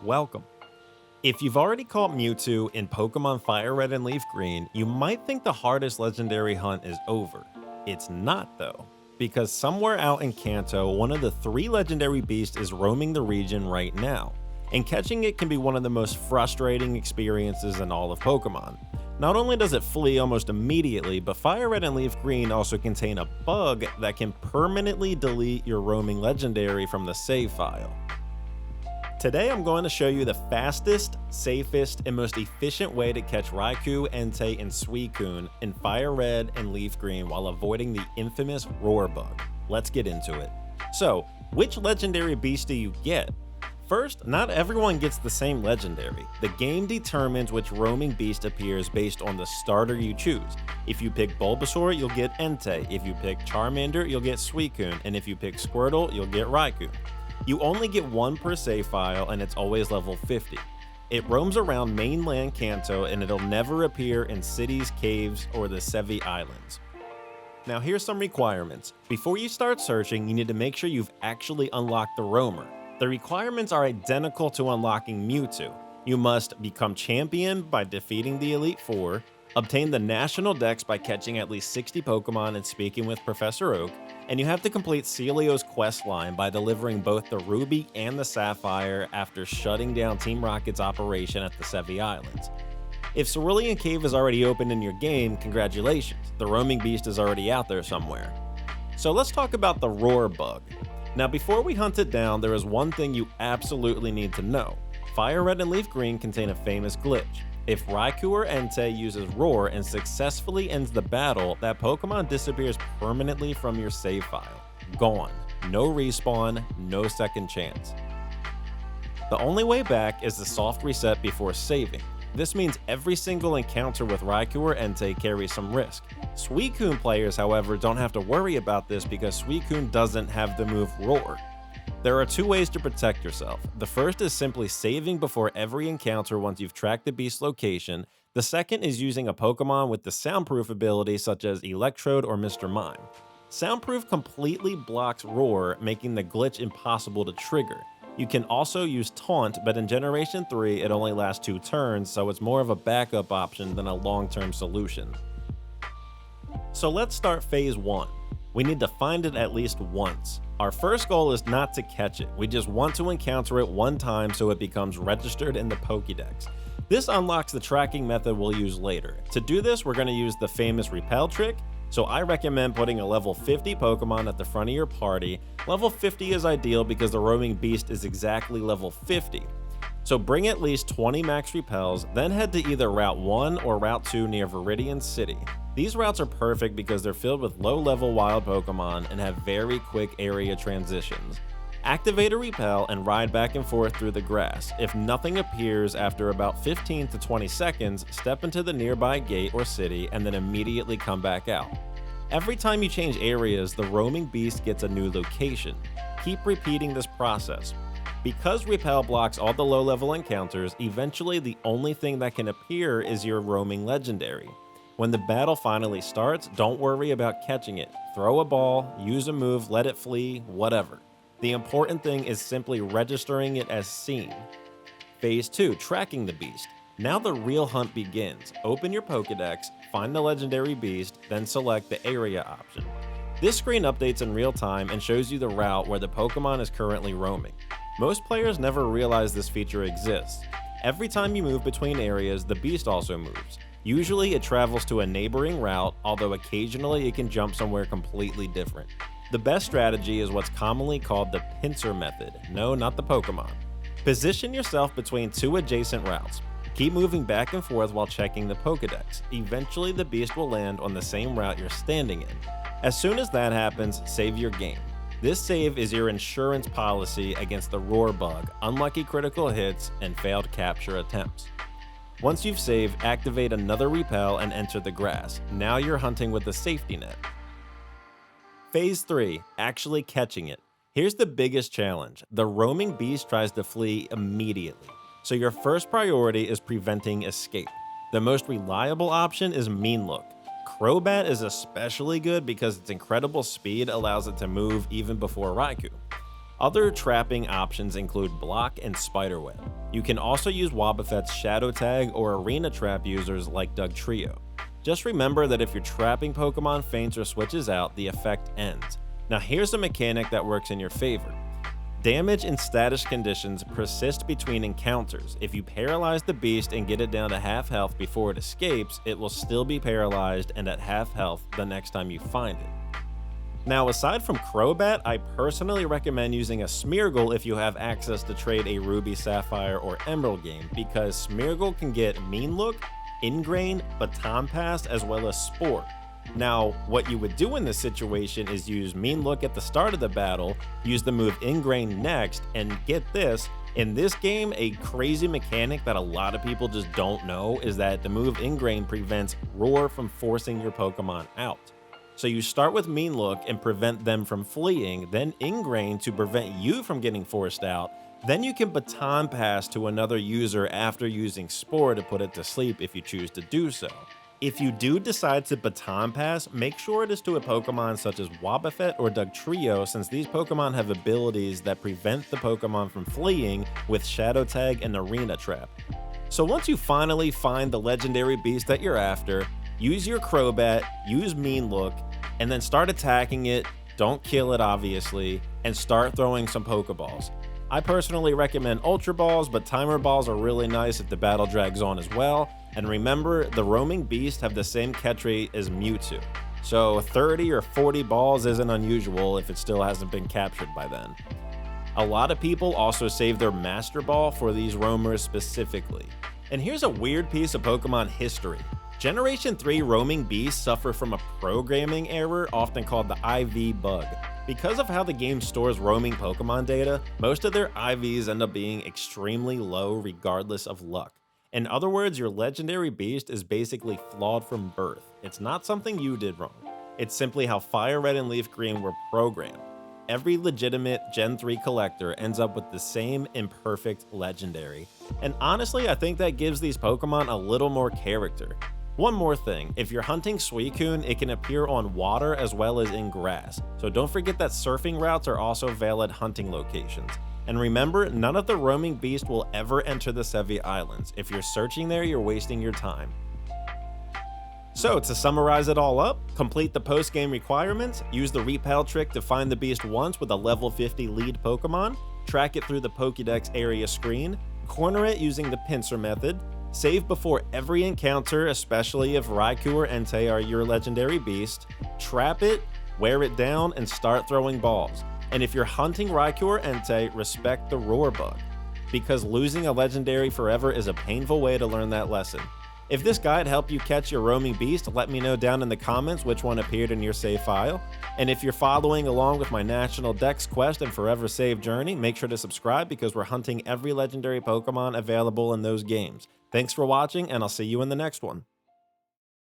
welcome. If you've already caught Mewtwo in Pokémon FireRed and LeafGreen, you might think the hardest legendary hunt is over. It's not though, because somewhere out in Kanto, one of the 3 legendary beasts is roaming the region right now, and catching it can be one of the most frustrating experiences in all of Pokémon. Not only does it flee almost immediately, but FireRed and LeafGreen also contain a bug that can permanently delete your roaming legendary from the save file. Today I'm going to show you the fastest, safest, and most efficient way to catch Raikou, Entei, and Suicune in FireRed and LeafGreen while avoiding the infamous roar bug. Let's get into it. So, which legendary beast do you get? First, not everyone gets the same legendary. The game determines which roaming beast appears based on the starter you choose. If you pick Bulbasaur, you'll get Entei. If you pick Charmander, you'll get Suicune. And if you pick Squirtle, you'll get Raikou. You only get one per save file, and it's always level 50. It roams around mainland Kanto, and it'll never appear in cities, caves, or the Sevi Islands. Now here's some requirements. Before you start searching, you need to make sure you've actually unlocked the roamer. The requirements are identical to unlocking Mewtwo. You must become champion by defeating the Elite Four, obtain the National Dex by catching at least 60 Pokemon and speaking with Professor Oak, and you have to complete Celio's quest line by delivering both the Ruby and the Sapphire after shutting down Team Rocket's operation at the Sevi Islands. If Cerulean Cave is already open in your game, congratulations, the roaming beast is already out there somewhere. So let's talk about the roar bug. Now before we hunt it down, there is one thing you absolutely need to know. FireRed and LeafGreen contain a famous glitch. If Raikou or Entei uses Roar and successfully ends the battle, that Pokemon disappears permanently from your save file. Gone. No respawn, no second chance. The only way back is the soft reset before saving. This means every single encounter with Raikou or Entei carries some risk. Suicune players, however, don't have to worry about this because Suicune doesn't have the move Roar. There are 2 ways to protect yourself. The first is simply saving before every encounter once you've tracked the beast's location. The second is using a Pokemon with the Soundproof ability such as Electrode or Mr. Mime. Soundproof completely blocks Roar, making the glitch impossible to trigger. You can also use Taunt, but in Generation 3 it only lasts 2 turns, so it's more of a backup option than a long-term solution. So let's start Phase 1. We need to find it at least once. Our first goal is not to catch it, we just want to encounter it one time so it becomes registered in the Pokédex. This unlocks the tracking method we'll use later. To do this, we're going to use the famous Repel Trick, so I recommend putting a level 50 Pokemon at the front of your party. Level 50 is ideal because the roaming beast is exactly level 50. So bring at least 20 max repels, then head to either Route 1 or Route 2 near Viridian City. These routes are perfect because they're filled with low-level wild Pokemon and have very quick area transitions. Activate a repel and ride back and forth through the grass. If nothing appears after about 15 to 20 seconds, step into the nearby gate or city and then immediately come back out. Every time you change areas, the roaming beast gets a new location. Keep repeating this process. Because Repel blocks all the low-level encounters, eventually the only thing that can appear is your roaming legendary. When the battle finally starts, don't worry about catching it. Throw a ball, use a move, let it flee, whatever. The important thing is simply registering it as seen. Phase 2, tracking the beast. Now the real hunt begins. Open your Pokédex, find the legendary beast, then select the area option. This screen updates in real time and shows you the route where the Pokemon is currently roaming. Most players never realize this feature exists. Every time you move between areas, the beast also moves. Usually it travels to a neighboring route, although occasionally it can jump somewhere completely different. The best strategy is what's commonly called the pincer method. No, not the Pokemon. Position yourself between 2 adjacent routes. Keep moving back and forth while checking the Pokédex. Eventually the beast will land on the same route you're standing in. As soon as that happens, save your game. This save is your insurance policy against the roar bug, unlucky critical hits, and failed capture attempts. Once you've saved, activate another repel and enter the grass. Now you're hunting with a safety net. Phase 3, actually catching it. Here's the biggest challenge. The roaming beast tries to flee immediately. So your first priority is preventing escape. The most reliable option is Mean Look. Crobat is especially good because its incredible speed allows it to move even before Raikou. Other trapping options include Block and Spiderweb. You can also use Wobbuffet's Shadow Tag or Arena Trap users like Dugtrio. Just remember that if your trapping Pokemon faints or switches out, the effect ends. Now here's a mechanic that works in your favor. Damage in status conditions persist between encounters. If you paralyze the beast and get it down to half health before it escapes, it will still be paralyzed and at half health the next time you find it. Now, aside from Crobat, I personally recommend using a Smeargle if you have access to trade a Ruby, Sapphire, or Emerald game, because Smeargle can get Mean Look, Ingrain, Baton Pass, as well as Spore. Now, what you would do in this situation is use Mean Look at the start of the battle, use the move Ingrain next, and get this, in this game, a crazy mechanic that a lot of people just don't know is that the move Ingrain prevents Roar from forcing your Pokemon out. So you start with Mean Look and prevent them from fleeing, then Ingrain to prevent you from getting forced out, then you can Baton Pass to another user after using Spore to put it to sleep if you choose to do so. If you do decide to Baton Pass, make sure it is to a Pokemon such as Wobbuffet or Dugtrio, since these Pokemon have abilities that prevent the Pokemon from fleeing with Shadow Tag and Arena Trap. So once you finally find the legendary beast that you're after, use your Crobat, use Mean Look, and then start attacking it, don't kill it obviously, and start throwing some Pokeballs. I personally recommend Ultra Balls, but Timer Balls are really nice if the battle drags on as well. And remember, the roaming beasts have the same catch rate as Mewtwo, so 30 or 40 balls isn't unusual if it still hasn't been captured by then. A lot of people also save their Master Ball for these roamers specifically. And here's a weird piece of Pokemon history. Generation 3 roaming beasts suffer from a programming error often called the IV bug. Because of how the game stores roaming Pokemon data, most of their IVs end up being extremely low regardless of luck. In other words, your legendary beast is basically flawed from birth. It's not something you did wrong. It's simply how FireRed and LeafGreen were programmed. Every legitimate Gen 3 collector ends up with the same imperfect legendary. And honestly, I think that gives these Pokemon a little more character. One more thing, if you're hunting Suicune, it can appear on water as well as in grass, so don't forget that surfing routes are also valid hunting locations. And remember, none of the roaming beasts will ever enter the Sevi Islands. If you're searching there, you're wasting your time. So to summarize it all up, complete the post-game requirements, use the Repel Trick to find the beast once with a level 50 lead Pokemon, track it through the Pokédex area screen, corner it using the pincer method, save before every encounter, especially if Raikou or Entei are your legendary beast, trap it, wear it down, and start throwing balls. And if you're hunting Raikou or Entei, respect the Roar bug, because losing a legendary forever is a painful way to learn that lesson. If this guide helped you catch your roaming beast, let me know down in the comments which one appeared in your save file. And if you're following along with my National Dex Quest and Forever Save journey, make sure to subscribe because we're hunting every legendary Pokemon available in those games. Thanks for watching, and I'll see you in the next one.